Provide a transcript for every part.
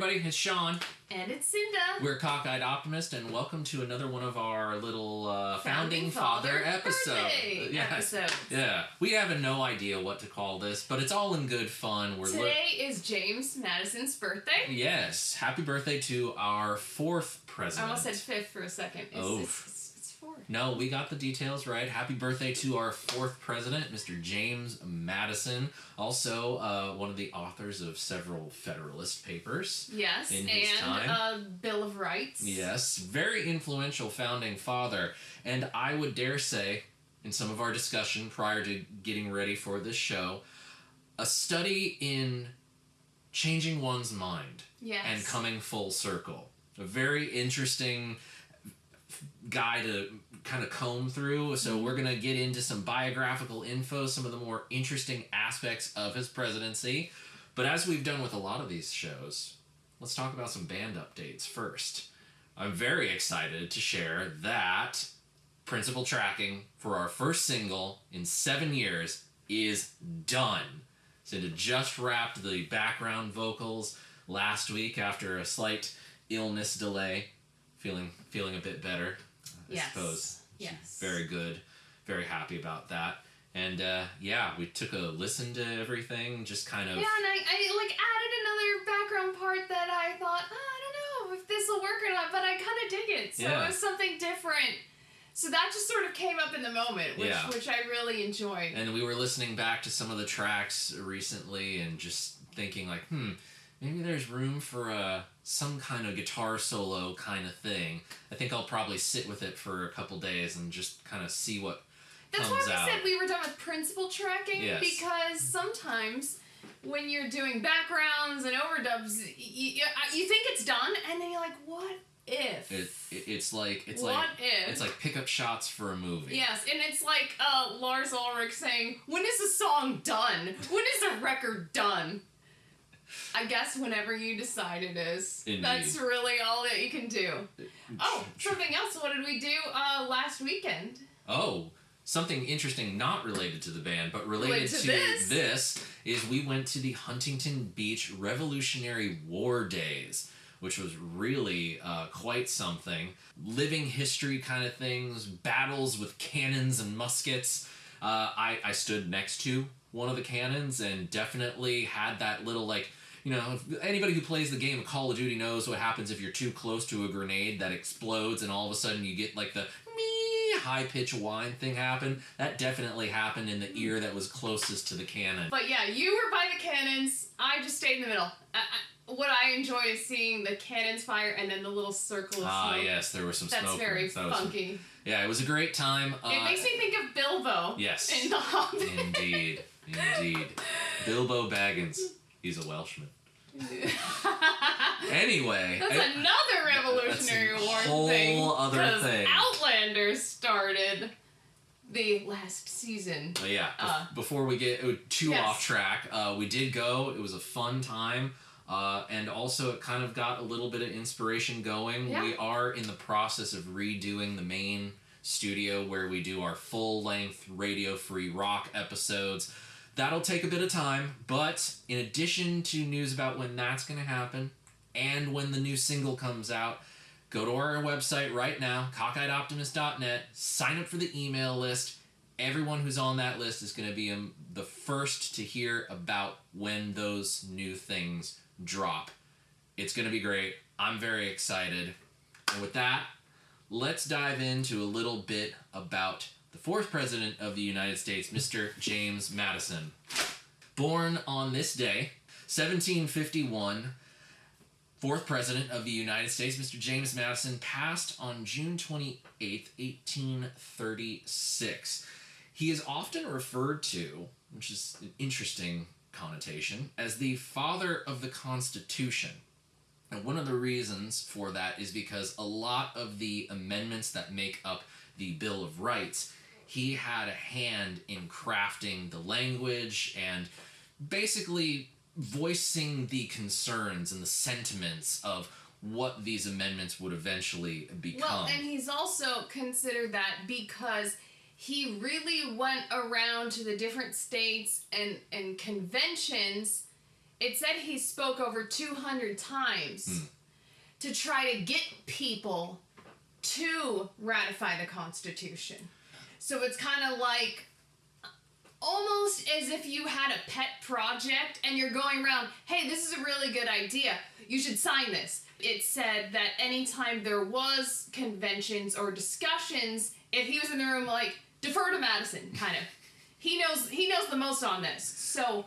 everybody, it's Sean. And it's Cinda. We're Cockeyed Optimist, and welcome to another one of our little Founding Father episodes. Yeah, we have no idea what to call this, but it's all in good fun. Today is James Madison's birthday. Yes, happy birthday to our fourth president. I almost said fifth for a second. It's fourth. No, we got the details right. Happy birthday to our fourth president, Mr. James Madison. Also, one of the authors of several Federalist papers. Yes, in his time. Bill of Rights. Yes, very influential founding father. And I would dare say, in some of our discussion prior to getting ready for this show, a study in changing one's mind. Yes. And coming full circle. A very interesting guy to kind of comb through. So we're going to get into some biographical info, some of the more interesting aspects of his presidency. But as we've done with a lot of these shows, let's talk about some band updates first. I'm very excited to share that principal tracking for our first single in 7 years is done. Cinda just wrapped the background vocals last week after a slight illness delay. Feeling a bit better, I suppose. Yes. Very good. Very happy about that. And we took a listen to everything, just kind of... Yeah, and I added another background part that I thought, I don't know if this will work or not, but I kind of dig it. So it was something different. So that just sort of came up in the moment, which I really enjoyed. And we were listening back to some of the tracks recently and just thinking like, maybe there's room for some kind of guitar solo kind of thing. I think I'll probably sit with it for a couple days and just kind of see what comes out. That's why we said we were done with principal tracking, because sometimes when you're doing backgrounds and overdubs, you think it's done, and then you're like, what if? It's like pickup shots for a movie. Yes, and it's like Lars Ulrich saying, when is a song done? When is a record done? I guess whenever you decide it is. Indeed. That's really all that you can do. Oh, something else. What did we do last weekend? Oh, something interesting not related to the band, but related to this is we went to the Huntington Beach Revolutionary War Days, which was really quite something. Living history kind of things, battles with cannons and muskets. I stood next to one of the cannons and definitely had that little, anybody who plays the game of Call of Duty knows what happens if you're too close to a grenade that explodes and all of a sudden you get the high-pitched whine thing happen. That definitely happened in the ear that was closest to the cannon. But yeah, you were by the cannons. I just stayed in the middle. What I enjoy is seeing the cannons fire and then the little circle of smoke. Yes, there was some smoke. That's very funky. Yeah, it was a great time. It makes me think of Bilbo. Yes. In The Hobbit. Indeed. Bilbo Baggins. He's a Welshman. Anyway. That's another Revolutionary War thing. Whole other thing. Outlander started the last season. Before we get too off track, we did go. It was a fun time. And also it kind of got a little bit of inspiration going. Yeah. We are in the process of redoing the main studio where we do our full-length radio-free rock episodes. That'll take a bit of time, but in addition to news about when that's going to happen and when the new single comes out, go to our website right now, cockeyedoptimist.net, sign up for the email list. Everyone who's on that list is going to be the first to hear about when those new things drop. It's going to be great. I'm very excited. And with that, let's dive into a little bit about the fourth president of the United States, Mr. James Madison. Born on this day, 1751, fourth president of the United States, Mr. James Madison, passed on June 28th, 1836. He is often referred to, which is an interesting connotation, as the father of the Constitution. And one of the reasons for that is because a lot of the amendments that make up the Bill of Rights, he had a hand in crafting the language and basically voicing the concerns and the sentiments of what these amendments would eventually become. Well, and he's also considered that because he really went around to the different states and conventions it said he spoke over 200 times to try to get people to ratify the Constitution. So it's kind of like almost as if you had a pet project and you're going around, hey, this is a really good idea. You should sign this. It said that anytime there was conventions or discussions, if he was in the room, like, defer to Madison, kind of. He knows the most on this. So,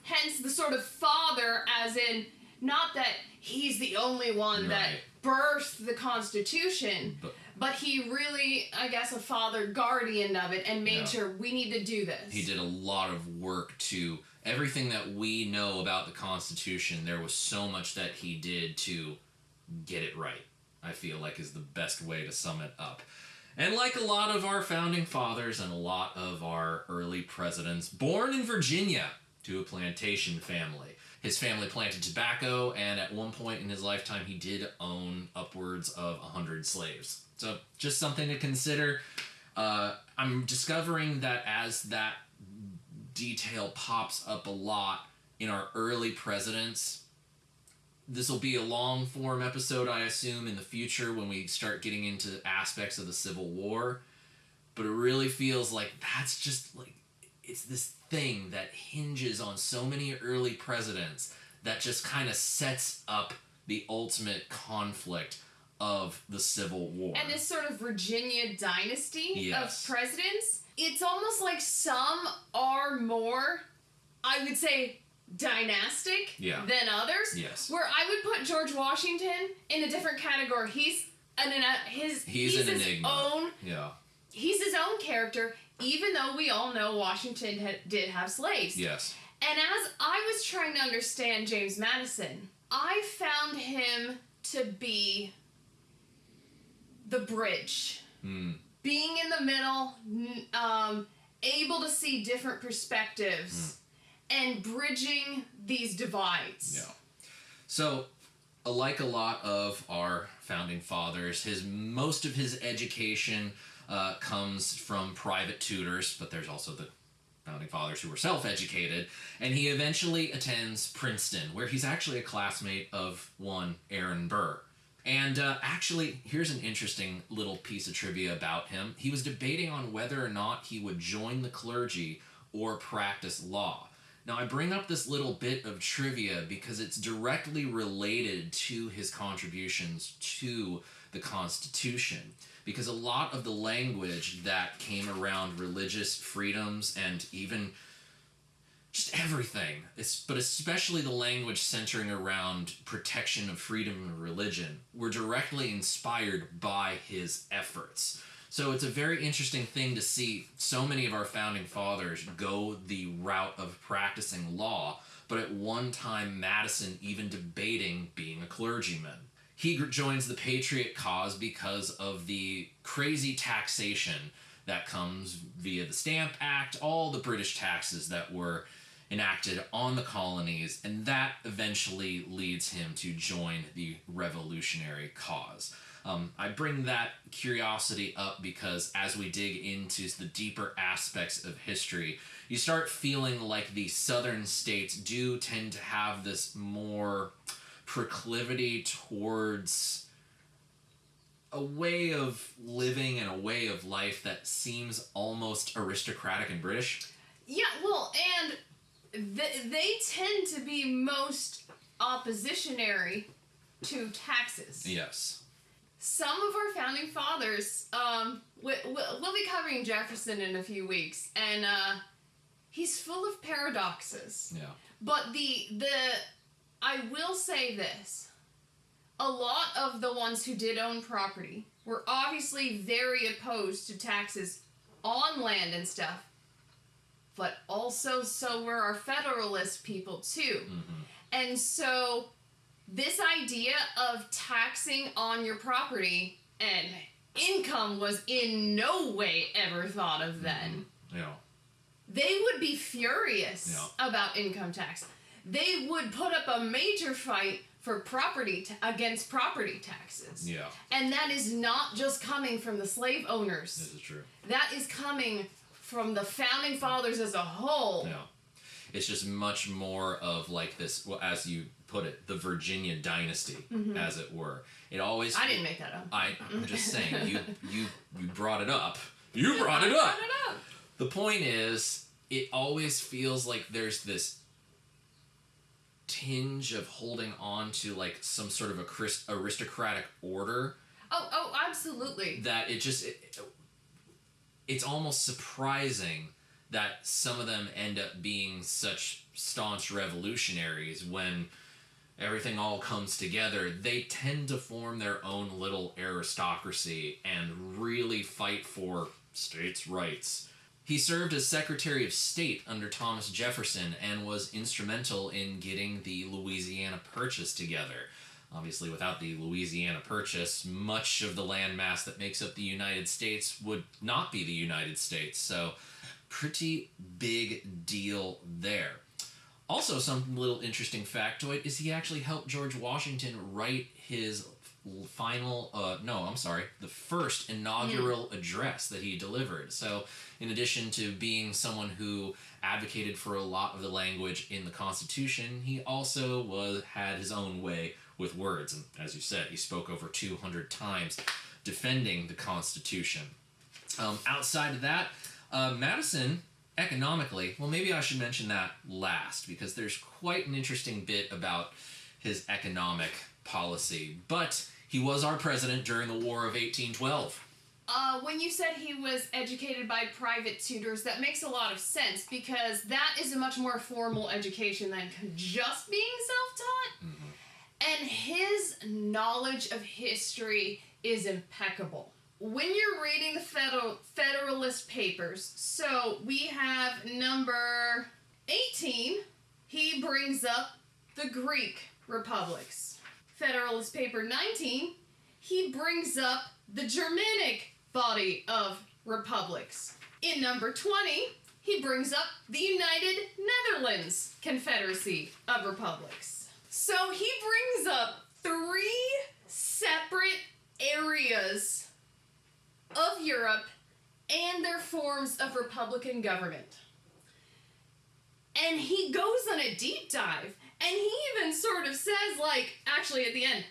hence the sort of father, as in, not that he's the only one that birthed the Constitution, but he really, I guess, a father guardian of it and made sure we need to do this. He did a lot of work to everything that we know about the Constitution. There was so much that he did to get it right, I feel like is the best way to sum it up. And like a lot of our founding fathers and a lot of our early presidents, born in Virginia to a plantation family. His family planted tobacco, and at one point in his lifetime, he did own upwards of 100 slaves. So just something to consider. I'm discovering that as that detail pops up a lot in our early presidents, this will be a long-form episode, I assume, in the future when we start getting into aspects of the Civil War. But it really feels like that's just like, it's this thing that hinges on so many early presidents that just kind of sets up the ultimate conflict of the Civil War. And this sort of Virginia dynasty of presidents, it's almost like some are more, I would say, dynastic than others. Yes. Where I would put George Washington in a different category. He's an enigma. He's his own character, even though we all know Washington did have slaves. Yes. And as I was trying to understand James Madison, I found him to be the bridge. Being in the middle, able to see different perspectives, and bridging these divides. Yeah. So, like a lot of our founding fathers, most of his education comes from private tutors, but there's also the founding fathers who were self-educated, and he eventually attends Princeton, where he's actually a classmate of one Aaron Burr. And actually, here's an interesting little piece of trivia about him. He was debating on whether or not he would join the clergy or practice law. Now, I bring up this little bit of trivia because it's directly related to his contributions to the Constitution. Because a lot of the language that came around religious freedoms and even just everything, but especially the language centering around protection of freedom of religion, were directly inspired by his efforts. So it's a very interesting thing to see so many of our founding fathers go the route of practicing law, but at one time Madison even debating being a clergyman. He joins the Patriot cause because of the crazy taxation that comes via the Stamp Act, all the British taxes that were enacted on the colonies, and that eventually leads him to join the revolutionary cause. I bring that curiosity up because as we dig into the deeper aspects of history, you start feeling like the southern states do tend to have this more proclivity towards a way of living and a way of life that seems almost aristocratic and British. Yeah, well, and they tend to be most oppositionary to taxes. Yes. Some of our founding fathers, we'll be covering Jefferson in a few weeks, and he's full of paradoxes. Yeah. But I will say this. A lot of the ones who did own property were obviously very opposed to taxes on land and stuff, but also so were our Federalist people too. Mm-hmm. And so this idea of taxing on your property and income was in no way ever thought of then. Yeah. They would be furious about income tax. They would put up a major fight for against property taxes. Yeah. And that is not just coming from the slave owners. This is true. That is coming from the founding fathers as a whole. Yeah. It's just much more of like this, well, as you put it, the Virginia dynasty, as it were. It always... I didn't make that up. I'm just saying, you brought it up. You brought it up! The point is, it always feels like there's this tinge of holding on to like some sort of a aristocratic order. Oh, absolutely. That it's almost surprising that some of them end up being such staunch revolutionaries when everything all comes together. They tend to form their own little aristocracy and really fight for states' rights. He served as Secretary of State under Thomas Jefferson and was instrumental in getting the Louisiana Purchase together. Obviously, without the Louisiana Purchase, much of the landmass that makes up the United States would not be the United States. So, pretty big deal there. Also, some little interesting factoid is he actually helped George Washington write his the first inaugural address that he delivered. So, in addition to being someone who advocated for a lot of the language in the Constitution, he also had his own way with words. And as you said, he spoke over 200 times defending the Constitution. Outside of that, Madison, economically, well, maybe I should mention that last, because there's quite an interesting bit about his economic policy. But he was our president during the War of 1812. When you said he was educated by private tutors, that makes a lot of sense, because that is a much more formal education than just being self-taught. Mm-hmm. And his knowledge of history is impeccable. When you're reading the Federalist Papers, so we have number 18, he brings up the Greek republics. Federalist Paper 19, he brings up the Germanic body of republics. In number 20, he brings up the United Netherlands Confederacy of Republics. So he brings up 3 separate areas of Europe and their forms of republican government. And he goes on a deep dive, and he even sort of says, like, actually at the end,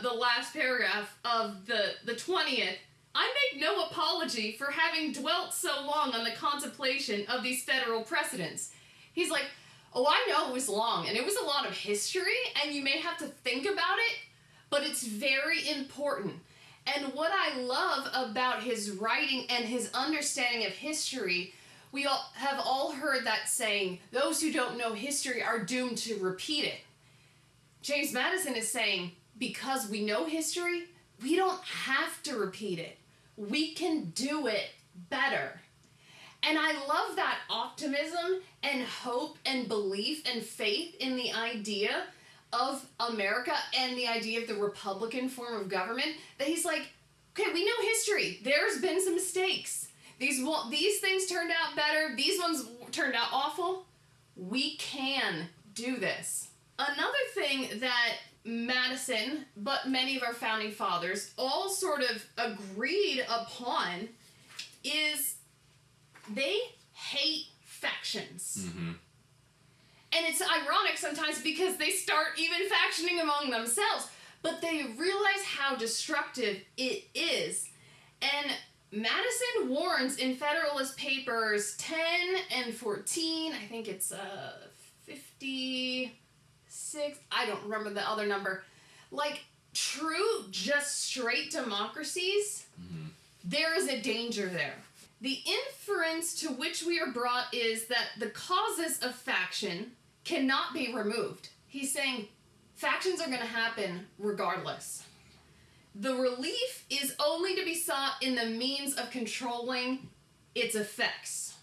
the last paragraph of the 20th, I make no apology for having dwelt so long on the contemplation of these federal precedents. He's like, oh, I know it was long, and it was a lot of history, and you may have to think about it, but it's very important. And what I love about his writing and his understanding of history, we all have heard that saying, those who don't know history are doomed to repeat it. James Madison is saying, because we know history, we don't have to repeat it. We can do it better. And I love that optimism and hope and belief and faith in the idea of America and the idea of the Republican form of government, that he's like, okay, we know history. There's been some mistakes. These things turned out better. These ones turned out awful. We can do this. Another thing that Madison, but many of our founding fathers, all sort of agreed upon is they hate factions. Mm-hmm. And it's ironic sometimes because they start even factioning among themselves, but they realize how destructive it is. And Madison warns in Federalist Papers 10 and 14, I think it's 56, I don't remember the other number, like true, just straight democracies, there is a danger there. The inference to which we are brought is that the causes of faction cannot be removed. He's saying factions are going to happen regardless. The relief is only to be sought in the means of controlling its effects.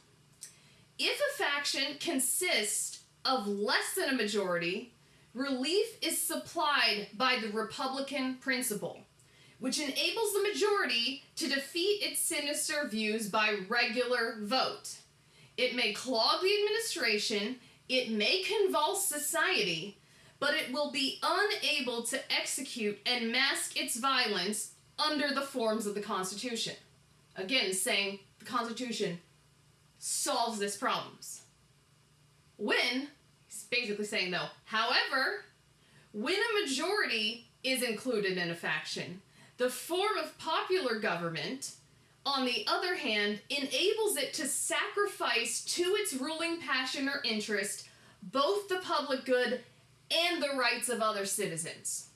If a faction consists of less than a majority, relief is supplied by the Republican principle, which enables the majority to defeat its sinister views by regular vote. It may clog the administration, it may convulse society, but it will be unable to execute and mask its violence under the forms of the Constitution. Again, saying the Constitution solves these problems. when, he's basically saying though, however, when a majority is included in a faction, the form of popular government, on the other hand, enables it to sacrifice to its ruling passion or interest both the public good and the rights of other citizens.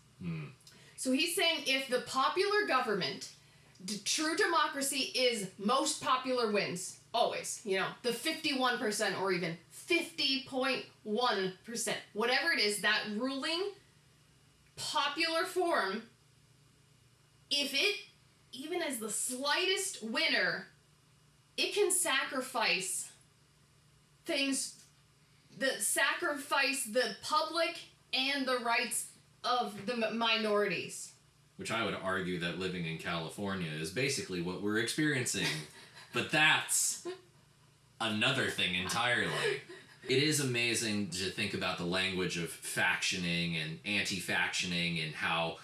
So he's saying if the popular government, true democracy is most popular wins, always, you know, the 51% or even 50.1%, whatever it is, that ruling popular form, if it even as the slightest winner, it can sacrifice things that sacrifice the public and the rights of the minorities. Which I would argue that living in California is basically what we're experiencing. But that's another thing entirely. It is amazing to think about the language of factioning and anti-factioning and how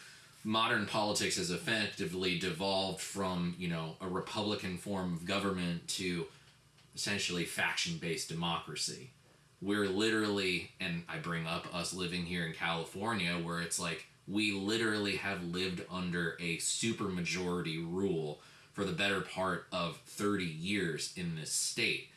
modern politics has effectively devolved from, you know, a Republican form of government to essentially faction-based democracy. We're literally, and I bring up us living here in California, where it's like we literally have lived under a supermajority rule for the better part of 30 years in this state.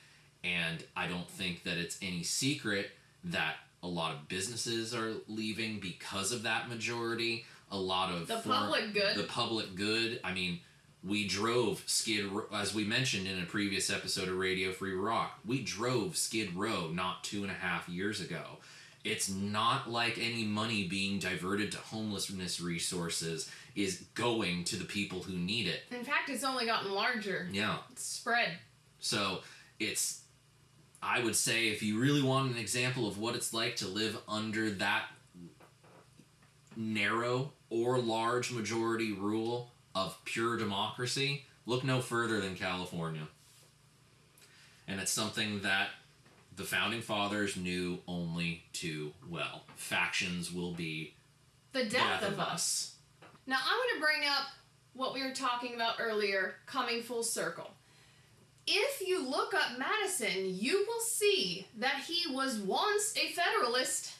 And I don't think that it's any secret that a lot of businesses are leaving because of that majority. A lot of the public good. The public good. I mean, we drove Skid Row, as we mentioned in a previous episode of Radio Free Rock, we drove Skid Row not 2.5 years ago. It's not like any money being diverted to homelessness resources is going to the people who need it. In fact, it's only gotten larger. Yeah. It's spread. So it's, I would say, if you really want an example of what it's like to live under that narrow or large majority rule of pure democracy, look no further than California. And it's something that the Founding Fathers knew only too well. Factions will be the death of us. Now, I want to bring up what we were talking about earlier, coming full circle. If you look up Madison, you will see that he was once a Federalist,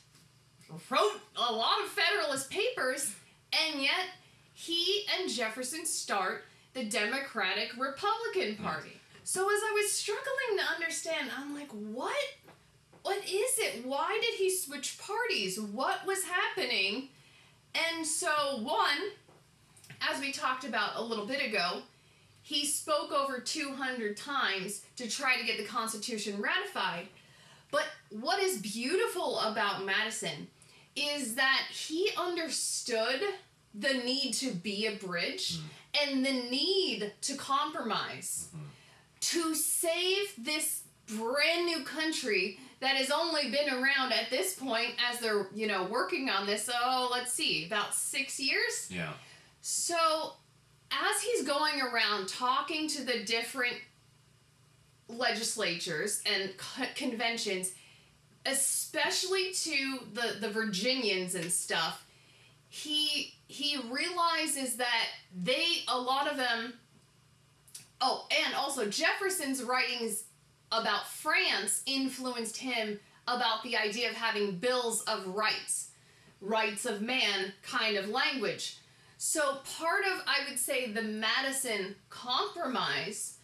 wrote a lot of Federalist papers, and yet he and Jefferson start the Democratic Republican Party. So as I was struggling to understand, I'm like, what is it? Why did he switch parties? What was happening? And so, one, as we talked about a little bit ago, he spoke over 200 times to try to get the Constitution ratified. But what is beautiful about Madison is that he understood the need to be a bridge and the need to compromise to save this brand new country that has only been around at this point as they're, you know, working on this, let's see, about 6 years? Yeah. So as he's going around talking to the different legislatures and conventions, especially to the Virginians and stuff, he realizes that a lot of them, and also Jefferson's writings about France influenced him about the idea of having bills of rights of man kind of language. So part of, I would say, the Madison Compromise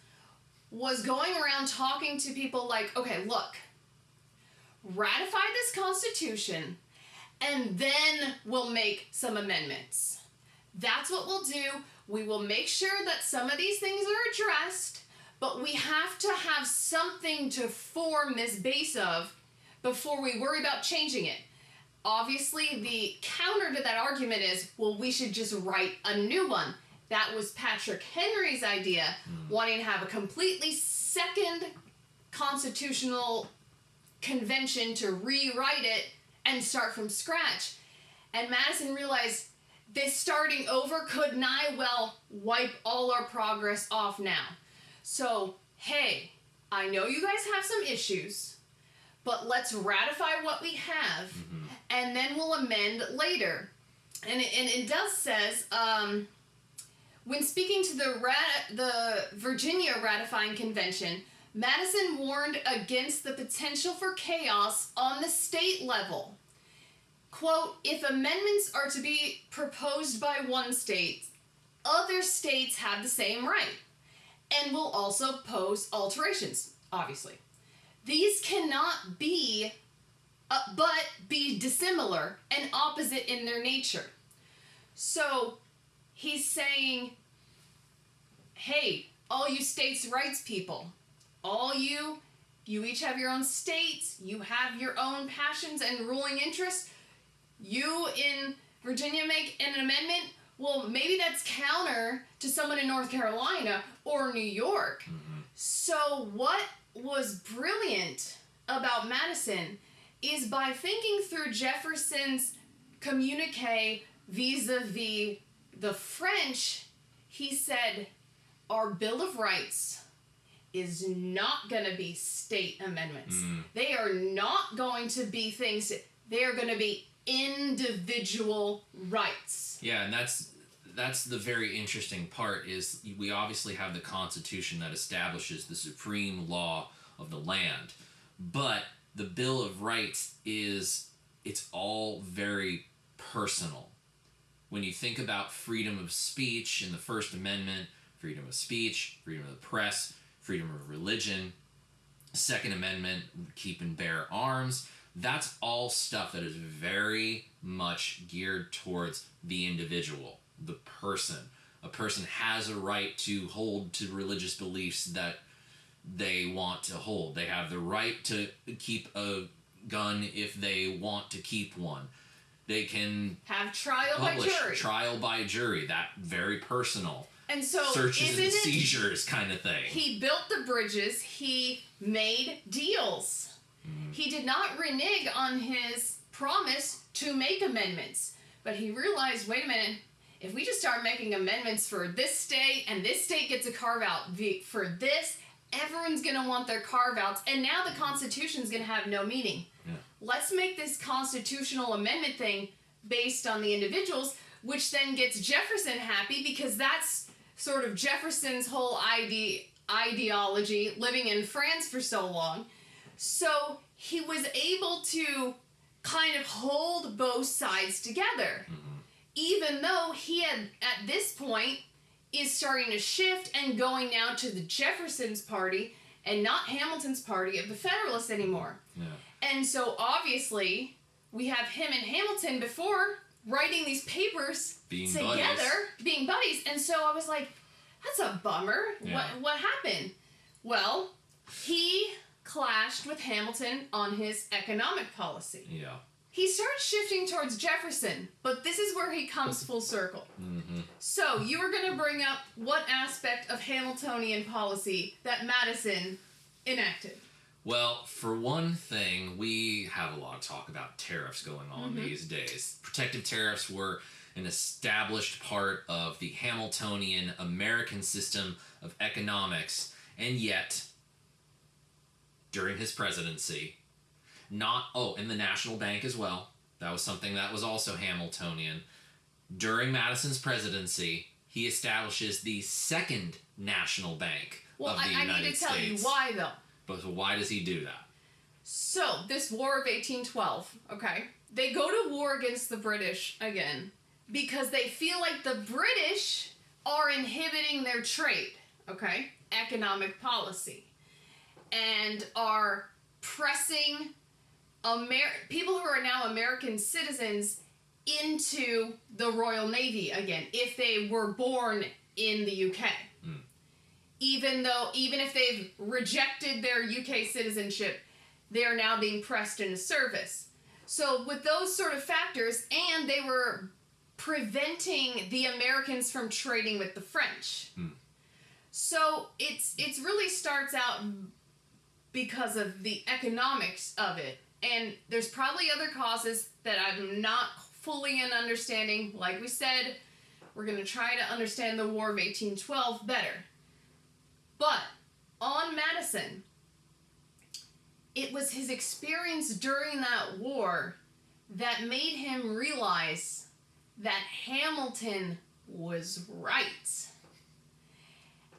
was going around talking to people like, okay, look, ratify this Constitution, and then we'll make some amendments. That's what we'll do. We will make sure that some of these things are addressed, but we have to have something to form this base of before we worry about changing it. Obviously, the counter to that argument is, well, we should just write a new one. That was Patrick Henry's idea, wanting to have a completely second constitutional convention to rewrite it and start from scratch. And Madison realized this starting over could nigh well wipe all our progress off now. So, hey, I know you guys have some issues, but let's ratify what we have, and then we'll amend later. And it does says, when speaking to the Virginia ratifying convention, Madison warned against the potential for chaos on the state level. Quote, if amendments are to be proposed by one state, other states have the same right and will also pose alterations, obviously. These cannot be, but be dissimilar and opposite in their nature. So he's saying, hey, all you states' rights people, all you each have your own states, you have your own passions and ruling interests. You in Virginia make an amendment, well, maybe that's counter to someone in North Carolina or New York. Mm-hmm. So what was brilliant about Madison is by thinking through Jefferson's communique vis-a-vis the French, he said, our Bill of Rights is not going to be state amendments. Mm. They are not going to be things, they are going to be individual rights. Yeah, and that's the very interesting part is we obviously have the Constitution that establishes the supreme law of the land, but the Bill of Rights it's all very personal. When you think about freedom of speech in the First Amendment, freedom of speech, freedom of the press, freedom of religion, Second Amendment, keep and bear arms, that's all stuff that is very much geared towards the individual, the person. A person has a right to hold to religious beliefs that they want to hold. They have the right to keep a gun if they want to keep one. They can have trial by jury. Trial by jury, that very personal. And so searches and seizures kind of thing. He built the bridges. He made deals. He did not renege on his promise to make amendments. But he realized, wait a minute, if we just start making amendments for this state and this state gets a carve-out for this, everyone's going to want their carve-outs. And now the Constitution's going to have no meaning. Yeah. Let's make this constitutional amendment thing based on the individuals, which then gets Jefferson happy because that's sort of Jefferson's whole ideology, living in France for so long. So he was able to kind of hold both sides together, even though he had, at this point, is starting to shift and going now to the Jefferson's party and not Hamilton's party of the Federalists anymore. Yeah. And so obviously we have him and Hamilton before writing these papers being buddies. And so I was like, that's a bummer. Yeah. What happened? Well, he clashed with Hamilton on his economic policy. Yeah. He starts shifting towards Jefferson, but this is where he comes full circle. Mm-hmm. So you were going to bring up what aspect of Hamiltonian policy that Madison enacted? Well, for one thing, we have a lot of talk about tariffs going on these days. Protective tariffs were an established part of the Hamiltonian American system of economics, and yet, during his presidency, and the National Bank as well, that was something that was also Hamiltonian. During Madison's presidency, he establishes the second national bank of the United States. Well, I need to tell you why, though. But why does he do that? So, this War of 1812, okay? They go to war against the British again because they feel like the British are inhibiting their trade, okay? Economic policy. And are pressing people who are now American citizens into the Royal Navy again, if they were born in the UK. Even if they've rejected their UK citizenship, they are now being pressed into service. So with those sort of factors, and they were preventing the Americans from trading with the French. So it's really starts out because of the economics of it. And there's probably other causes that I'm not fully in understanding. Like we said, we're going to try to understand the War of 1812 better. But on Madison, it was his experience during that war that made him realize that Hamilton was right.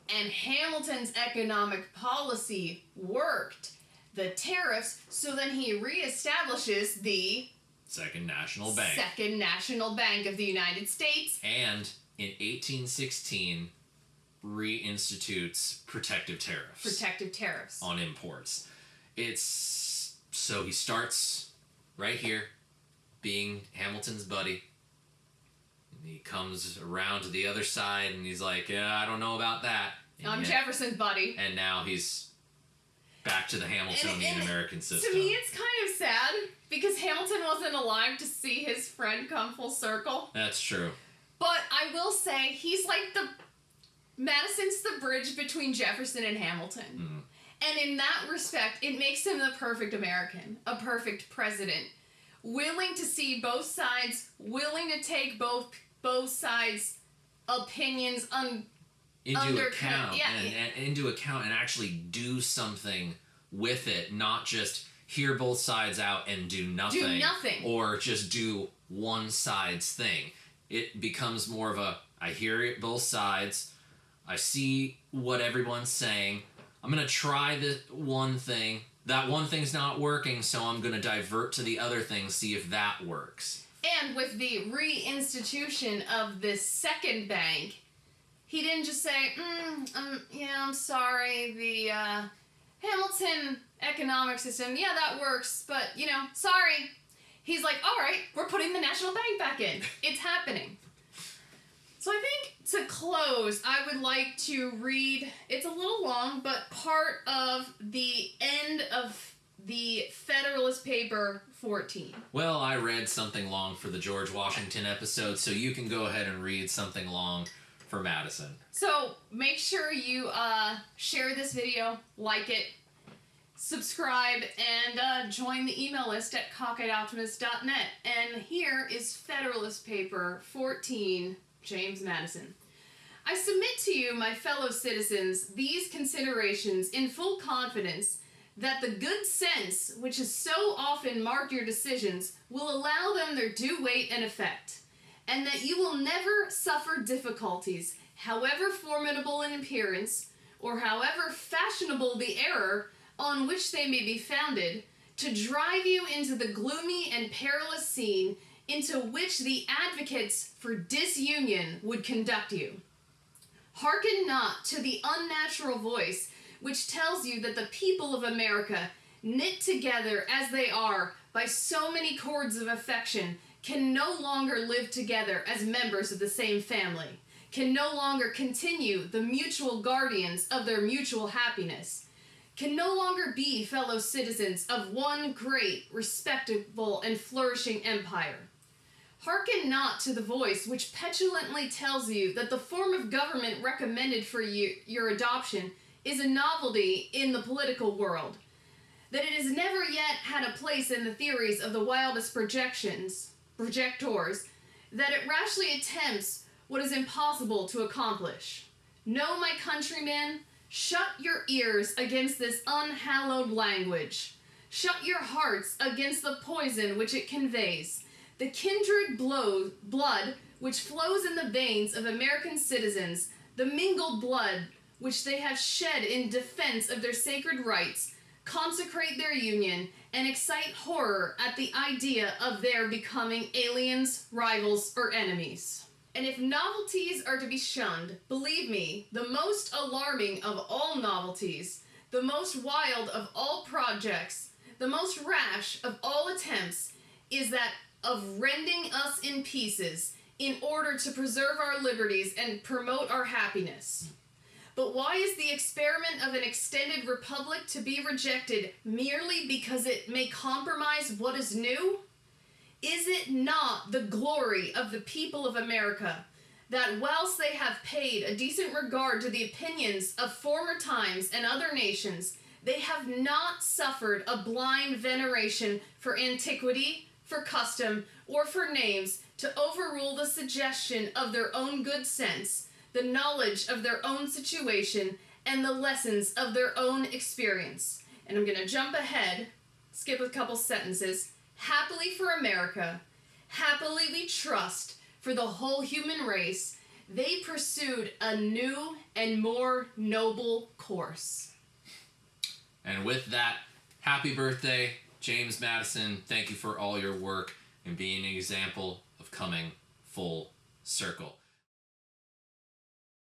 And Hamilton's economic policy worked. The tariffs, so then he reestablishes the Second National Bank. Second National Bank of the United States. And in 1816, reinstitutes protective tariffs. Protective tariffs. On imports. So he starts right here, being Hamilton's buddy. He comes around to the other side and he's like, yeah, I don't know about that. I'm Jefferson's buddy. And now he's back to the Hamiltonian American system. To me, it's kind of sad because Hamilton wasn't alive to see his friend come full circle. That's true. But I will say, he's like Madison's the bridge between Jefferson and Hamilton. Mm-hmm. And in that respect, it makes him the perfect American, a perfect president. Willing to see both sides, willing to take both sides' opinions into account and actually do something with it, not just hear both sides out and do nothing. Or just do one side's thing. It becomes more of I hear both sides, I see what everyone's saying, I'm going to try the one thing, that one thing's not working, so I'm going to divert to the other thing, see if that works. And with the reinstitution of this second bank, he didn't just say, I'm sorry, the Hamilton economic system, yeah, that works, but, sorry. He's like, all right, we're putting the National Bank back in. It's happening. So I think to close, I would like to read, it's a little long, but part of the end of the Federalist paper 14. Well, I read something long for the George Washington episode, so you can go ahead and read something long for Madison. So make sure you share this video, like it, subscribe, and join the email list at cockeyedoptimist.net. And here is Federalist paper 14, James Madison. I submit to you, my fellow citizens, these considerations in full confidence that the good sense which has so often marked your decisions will allow them their due weight and effect, and that you will never suffer difficulties, however formidable in appearance, or however fashionable the error on which they may be founded, to drive you into the gloomy and perilous scene into which the advocates for disunion would conduct you. Hearken not to the unnatural voice which tells you that the people of America, knit together as they are by so many cords of affection, can no longer live together as members of the same family, can no longer continue the mutual guardians of their mutual happiness, can no longer be fellow citizens of one great, respectable, and flourishing empire. Hearken not to the voice which petulantly tells you that the form of government recommended for your adoption is a novelty in the political world, that it has never yet had a place in the theories of the wildest projectors, that it rashly attempts what is impossible to accomplish. No, my countrymen, shut your ears against this unhallowed language. Shut your hearts against the poison which it conveys. The kindred blood which flows in the veins of American citizens, the mingled blood which they have shed in defense of their sacred rights, consecrate their union, and excite horror at the idea of their becoming aliens, rivals, or enemies. And if novelties are to be shunned, believe me, the most alarming of all novelties, the most wild of all projects, the most rash of all attempts, is that of rending us in pieces in order to preserve our liberties and promote our happiness. But why is the experiment of an extended republic to be rejected merely because it may compromise what is new? Is it not the glory of the people of America that whilst they have paid a decent regard to the opinions of former times and other nations, they have not suffered a blind veneration for antiquity, for custom, or for names to overrule the suggestion of their own good sense, the knowledge of their own situation, and the lessons of their own experience. And I'm going to jump ahead, skip a couple sentences. Happily for America, happily we trust for the whole human race, they pursued a new and more noble course. And with that, happy birthday, James Madison. Thank you for all your work and being an example of coming full circle.